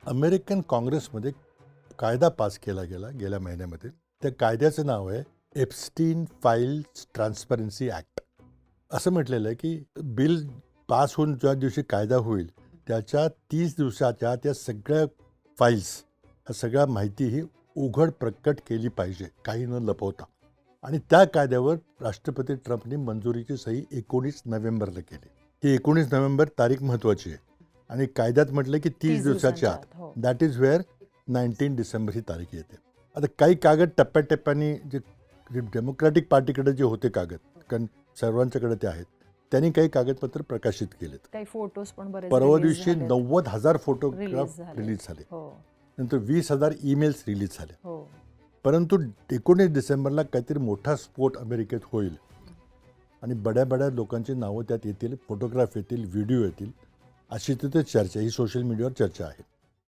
American काँग्रेसमध्ये कायदा pass केला गेला गेल्या महिन्यामध्ये. त्या कायद्याचं नाव आहे एप्स्टीन फाईल्स ट्रान्सपरन्सी ॲक्ट. असं म्हटलेलं आहे की बिल पास होऊन ज्या दिवशी कायदा होईल त्याच्या 30 दिवसाच्या त्या सगळ्या फाईल्स, ह्या सगळ्या माहिती ही उघड प्रकट केली पाहिजे, काही न लपवता. आणि त्या कायद्यावर राष्ट्रपती ट्रम्पने मंजुरीची सही 19 नोव्हेंबरला केली. ही 19 नोव्हेंबर तारीख महत्त्वाची आहे. आणि कायद्यात म्हटलं की 30 दिवसाच्या आत. हो. दॅट इज वेअर 19 डिसेंबर ही तारीख येते. आता काही कागद टप्प्याटप्प्याने जे डेमोक्रॅटिक पार्टीकडे जे होते कागद, कारण सर्वांच्याकडे ते आहेत, त्यांनी काही कागदपत्र प्रकाशित केलेत. काही फोटोज पण बरेच परवा release दिवशी झालेत. 90,000 फोटोग्राफ Release झाले. रिलीज झाले. हो नंतर 20,000 ईमेल्स रिलीज झाले. हो परंतु 19 डिसेंबरला काहीतरी मोठा स्फोट अमेरिकेत होईल आणि बड्या लोकांची नावं त्यात येतील, फोटोग्राफ येतील, व्हिडिओ येतील, अशी तिथे चर्चा, ही सोशल मीडियावर चर्चा आहे.